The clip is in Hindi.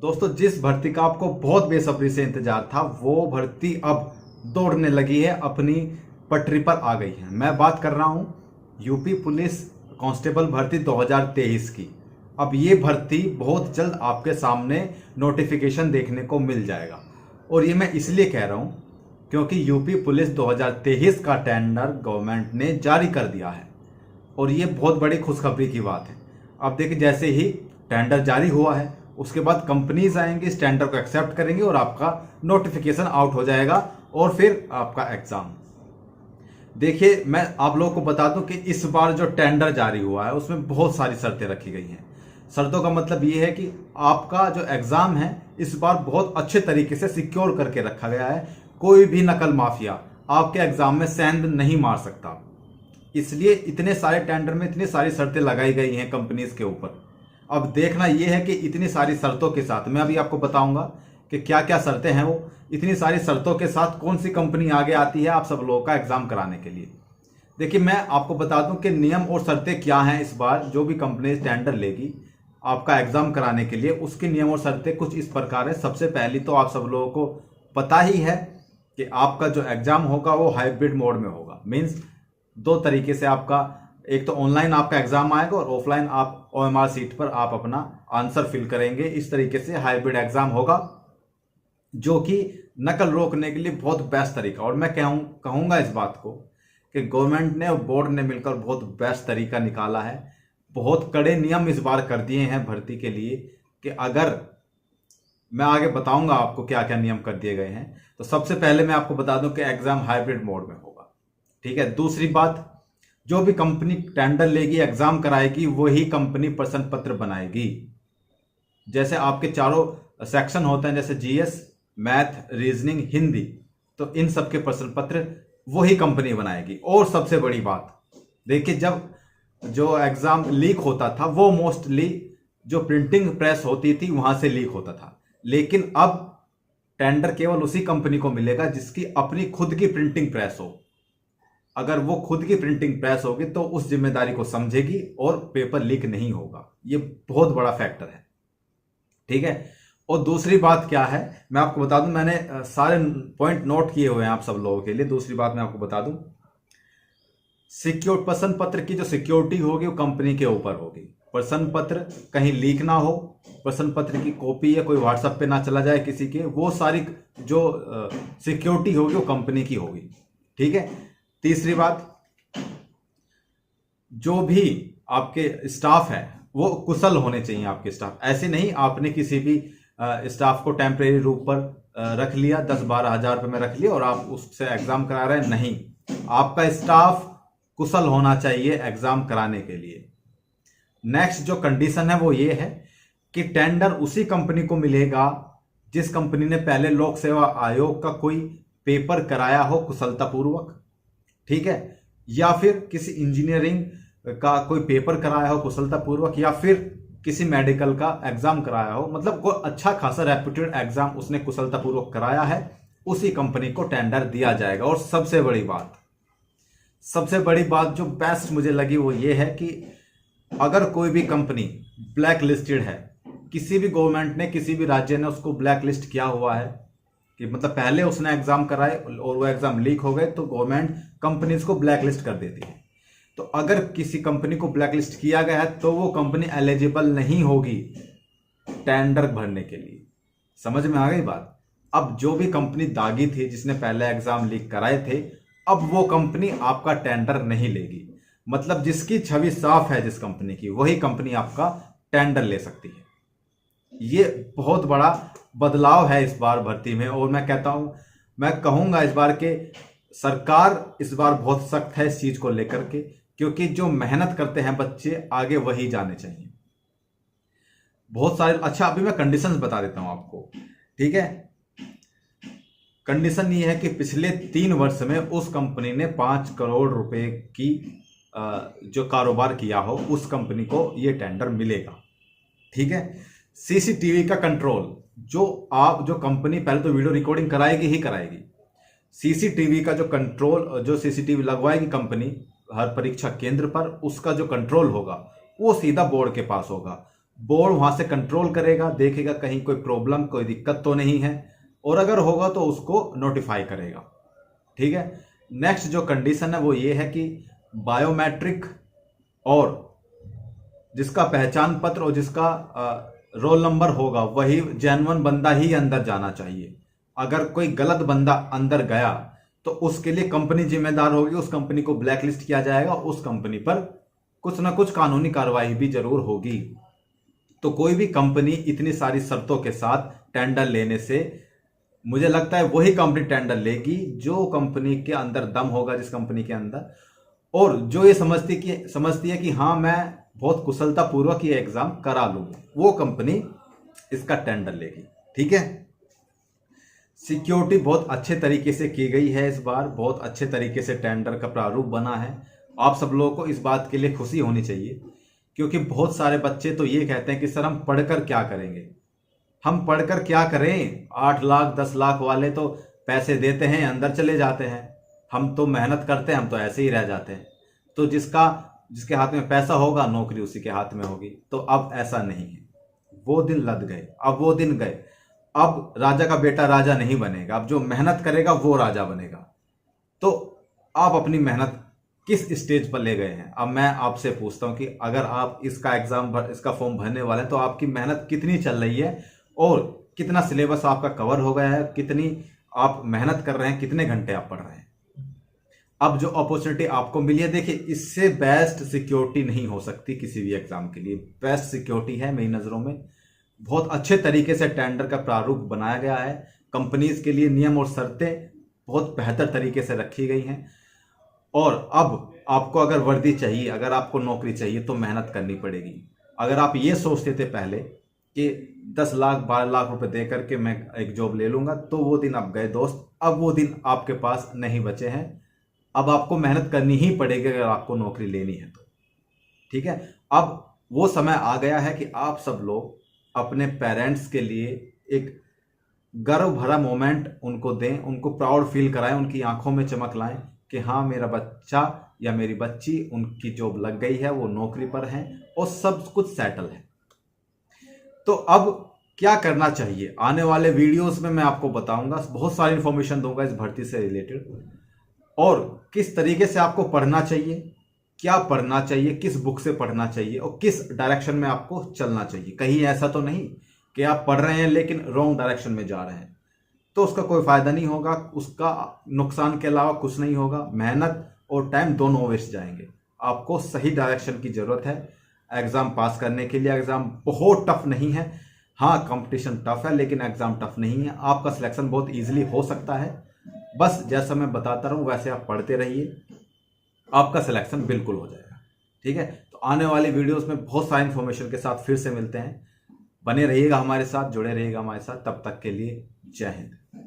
दोस्तों, जिस भर्ती का आपको बहुत बेसब्री से इंतजार था वो भर्ती अब दौड़ने लगी है, अपनी पटरी पर आ गई है। मैं बात कर रहा हूं यूपी पुलिस कांस्टेबल भर्ती 2023 की। अब ये भर्ती बहुत जल्द आपके सामने नोटिफिकेशन देखने को मिल जाएगा। और ये मैं इसलिए कह रहा हूं क्योंकि यूपी पुलिस 2023 का टेंडर गवर्नमेंट ने जारी कर दिया है और ये बहुत बड़ी खुशखबरी की बात है। अब देखिए, जैसे ही टेंडर जारी हुआ है उसके बाद कंपनीज आएंगी, इस टेंडर को एक्सेप्ट करेंगे और आपका नोटिफिकेशन आउट हो जाएगा और फिर आपका एग्जाम। देखिए, मैं आप लोगों को बता दूं कि इस बार जो टेंडर जारी हुआ है उसमें बहुत सारी शर्तें रखी गई हैं। शर्तों का मतलब ये है कि आपका जो एग्जाम है इस बार बहुत अच्छे तरीके से सिक्योर करके रखा गया है। कोई भी नकल माफिया आपके एग्जाम में सेंध नहीं मार सकता। इसलिए इतने सारे टेंडर में इतनी सारी शर्तें लगाई गई हैं कंपनीज के ऊपर। अब देखना यह है कि इतनी सारी शर्तों के साथ मैं अभी आपको बताऊंगा कि क्या क्या शर्तें हैं। वो इतनी सारी शर्तों के साथ कौन सी कंपनी आगे आती है आप सब लोगों का एग्जाम कराने के लिए। देखिए, मैं आपको बता दूं कि नियम और शर्तें क्या हैं। इस बार जो भी कंपनी टेंडर लेगी आपका एग्जाम कराने के लिए, उसके नियम और शर्तें कुछ इस प्रकार है। सबसे पहली तो आप सब लोगों को पता ही है कि आपका जो एग्जाम होगा वो हाइब्रिड मोड में होगा। मीन्स दो तरीके से आपका, एक तो ऑनलाइन आपका एग्जाम आएगा और ऑफलाइन आप ओएमआर सीट पर आप अपना आंसर फिल करेंगे। इस तरीके से हाइब्रिड एग्जाम होगा, जो कि नकल रोकने के लिए बहुत बेस्ट तरीका। और मैं कहूंगा इस बात को कि गवर्नमेंट ने और बोर्ड ने मिलकर बहुत बेस्ट तरीका निकाला है। बहुत कड़े नियम इस बार कर दिए हैं भर्ती के लिए कि अगर मैं आगे बताऊंगा आपको क्या क्या नियम कर दिए गए हैं। तो सबसे पहले मैं आपको बता दूं कि एग्जाम हाइब्रिड मोड में होगा। ठीक है। दूसरी बात, जो भी कंपनी टेंडर लेगी, एग्जाम कराएगी, वही कंपनी प्रश्न पत्र बनाएगी। जैसे आपके चारों सेक्शन होते हैं, जैसे जीएस, मैथ, रीजनिंग, हिंदी, तो इन सबके प्रश्न पत्र वही कंपनी बनाएगी। और सबसे बड़ी बात, देखिए, जब जो एग्जाम लीक होता था वो मोस्टली जो प्रिंटिंग प्रेस होती थी वहां से लीक होता था, लेकिन अब टेंडर केवल उसी कंपनी को मिलेगा जिसकी अपनी खुद की प्रिंटिंग प्रेस हो। अगर वो खुद की प्रिंटिंग प्रेस होगी तो उस जिम्मेदारी को समझेगी और पेपर लीक नहीं होगा। ये बहुत बड़ा फैक्टर है। ठीक है। और दूसरी बात क्या है मैं आपको बता दूं, मैंने सारे पॉइंट नोट किए हुए हैं आप सब लोगों के लिए। दूसरी बात मैं आपको बता दूं, सिक्योर प्रश्न पत्र की जो सिक्योरिटी होगी वो कंपनी के ऊपर होगी। प्रश्न पत्र कहीं लीक ना हो, प्रश्न पत्र की कॉपी या कोई व्हाट्सएप पे ना चला जाए किसी के, वो सारी जो सिक्योरिटी होगी वो कंपनी की होगी। ठीक है। तीसरी बात, जो भी आपके स्टाफ है वो कुशल होने चाहिए। आपके स्टाफ ऐसे नहीं आपने किसी भी स्टाफ को टेम्परेरी रूप पर रख लिया, 10-12 हजार रुपए में रख लिया और आप उससे एग्जाम करा रहे हैं। नहीं, आपका स्टाफ कुशल होना चाहिए एग्जाम कराने के लिए। नेक्स्ट जो कंडीशन है वो ये है कि टेंडर उसी कंपनी को मिलेगा जिस कंपनी ने पहले लोक सेवा आयोग का कोई पेपर कराया हो कुशलतापूर्वक। ठीक है। या फिर किसी इंजीनियरिंग का कोई पेपर कराया हो कुशलतापूर्वक, या फिर किसी मेडिकल का एग्जाम कराया हो। मतलब कोई अच्छा खासा रेप्यूटेड एग्जाम उसने कुशलतापूर्वक कराया है, उसी कंपनी को टेंडर दिया जाएगा। और सबसे बड़ी बात जो बेस्ट मुझे लगी वो ये है कि अगर कोई भी कंपनी ब्लैक लिस्टेड है, किसी भी गवर्नमेंट ने, किसी भी राज्य ने उसको ब्लैक लिस्ट किया हुआ है कि मतलब पहले उसने एग्जाम कराए और वो एग्जाम लीक हो गए, तो गवर्नमेंट कंपनीज को ब्लैक लिस्ट कर देती है। तो अगर किसी कंपनी को ब्लैक लिस्ट किया गया है तो वो कंपनी एलिजिबल नहीं होगी टेंडर भरने के लिए। समझ में आ गई बात। अब जो भी कंपनी दागी थी जिसने पहले एग्जाम लीक कराए थे, अब वो कंपनी आपका टेंडर नहीं लेगी। मतलब जिसकी छवि साफ है जिस कंपनी की, वही कंपनी आपका टेंडर ले सकती है। ये बहुत बड़ा बदलाव है इस बार भर्ती में। और मैं कहूंगा इस बार के सरकार इस बार बहुत सख्त है इस चीज को लेकर के, क्योंकि जो मेहनत करते हैं बच्चे आगे वही जाने चाहिए। बहुत सारे, अच्छा अभी मैं कंडीशंस बता देता हूं आपको। ठीक है। कंडीशन ये है कि पिछले 3 वर्ष में उस कंपनी ने 5 करोड़ रुपए की जो कारोबार किया हो उस कंपनी को ये टेंडर मिलेगा। ठीक है। सीसीटीवी का कंट्रोल, जो कंपनी पहले तो वीडियो रिकॉर्डिंग कराएगी ही कराएगी। सीसीटीवी का जो कंट्रोल, जो सीसीटीवी लगवाएगी कंपनी हर परीक्षा केंद्र पर, उसका जो कंट्रोल होगा वो सीधा बोर्ड के पास होगा। बोर्ड वहां से कंट्रोल करेगा, देखेगा कहीं कोई प्रॉब्लम, कोई दिक्कत तो नहीं है, और अगर होगा तो उसको नोटिफाई करेगा। ठीक है। नेक्स्ट जो कंडीशन है वो ये है कि बायोमेट्रिक और जिसका पहचान पत्र और जिसका रोल नंबर होगा वही जेन्युइन बंदा ही अंदर जाना चाहिए। अगर कोई गलत बंदा अंदर गया तो उसके लिए कंपनी जिम्मेदार होगी, उस कंपनी को ब्लैकलिस्ट किया जाएगा, उस कंपनी पर कुछ ना कुछ कानूनी कार्रवाई भी जरूर होगी। तो कोई भी कंपनी इतनी सारी शर्तों के साथ टेंडर लेने से, मुझे लगता है वही कंपनी टेंडर लेगी जो कंपनी के अंदर दम होगा, जिस कंपनी के अंदर, और जो ये समझती है कि हाँ मैं बहुत कुशलता पूर्वक ये एग्जाम करा लूंगी, वो कंपनी इसका टेंडर लेगी। ठीक है। सिक्योरिटी बहुत अच्छे तरीके से की गई है इस बार, बहुत अच्छे तरीके से टेंडर का प्रारूप बना है। आप सब लोगों को इस बात के लिए खुशी होनी चाहिए, क्योंकि बहुत सारे बच्चे तो ये कहते हैं कि सर हम पढ़कर क्या करेंगे, हम पढ़कर क्या करें, 8 लाख 10 लाख वाले तो पैसे देते हैं अंदर चले जाते हैं, हम तो मेहनत करते हैं, हम तो ऐसे ही रह जाते हैं। तो जिसके हाथ में पैसा होगा नौकरी उसी के हाथ में होगी। तो अब ऐसा नहीं है, वो दिन लद गए, अब वो दिन गए। अब राजा का बेटा राजा नहीं बनेगा, अब जो मेहनत करेगा वो राजा बनेगा। तो आप अपनी मेहनत किस स्टेज पर ले गए हैं? अब मैं आपसे पूछता हूं कि अगर आप इसका फॉर्म भरने वाले हैं तो आपकी मेहनत कितनी चल रही है और कितना सिलेबस आपका कवर हो गया है, कितनी आप मेहनत कर रहे हैं, कितने घंटे आप पढ़ रहे हैं। अब जो अपॉर्चुनिटी आपको मिली है, देखिए इससे बेस्ट सिक्योरिटी नहीं हो सकती किसी भी एग्जाम के लिए। बेस्ट सिक्योरिटी है मेरी नज़रों में। बहुत अच्छे तरीके से टेंडर का प्रारूप बनाया गया है, कंपनीज के लिए नियम और शर्तें बहुत बेहतर तरीके से रखी गई हैं। और अब आपको अगर वर्दी चाहिए, अगर आपको नौकरी चाहिए तो मेहनत करनी पड़ेगी। अगर आप ये सोचते थे पहले कि 10 लाख 12 लाख रुपए दे करके मैं एक जॉब ले लूंगा, तो वो दिन अब गए दोस्त, अब वो दिन आपके पास नहीं बचे हैं। अब आपको मेहनत करनी ही पड़ेगी अगर आपको नौकरी लेनी है तो। ठीक है। अब वो समय आ गया है कि आप सब लोग अपने पेरेंट्स के लिए एक गर्व भरा मोमेंट उनको दें, उनको प्राउड फील कराएं, उनकी आंखों में चमक लाएं कि हाँ मेरा बच्चा या मेरी बच्ची, उनकी जॉब लग गई है, वो नौकरी पर हैं और सब कुछ सेटल है। तो अब क्या करना चाहिए, आने वाले वीडियोस में मैं आपको बताऊंगा, बहुत सारी इंफॉर्मेशन दूंगा इस भर्ती से रिलेटेड, और किस तरीके से आपको पढ़ना चाहिए, क्या पढ़ना चाहिए, किस बुक से पढ़ना चाहिए और किस डायरेक्शन में आपको चलना चाहिए। कहीं ऐसा तो नहीं कि आप पढ़ रहे हैं लेकिन रॉन्ग डायरेक्शन में जा रहे हैं, तो उसका कोई फायदा नहीं होगा, उसका नुकसान के अलावा कुछ नहीं होगा। मेहनत और टाइम दोनों वेस्ट जाएंगे। आपको सही डायरेक्शन की जरूरत है एग्जाम पास करने के लिए। एग्जाम बहुत टफ नहीं है, हाँ कंपटीशन टफ है लेकिन एग्जाम टफ नहीं है। आपका सिलेक्शन बहुत इजीली हो सकता है, बस जैसा मैं बताता रहूं वैसे आप पढ़ते रहिए, आपका सिलेक्शन बिल्कुल हो जाएगा। ठीक है। तो आने वाली वीडियोस में बहुत सारी इंफॉर्मेशन के साथ फिर से मिलते हैं। बने रहिएगा हमारे साथ, जुड़े रहिएगा हमारे साथ। तब तक के लिए जय हिंद।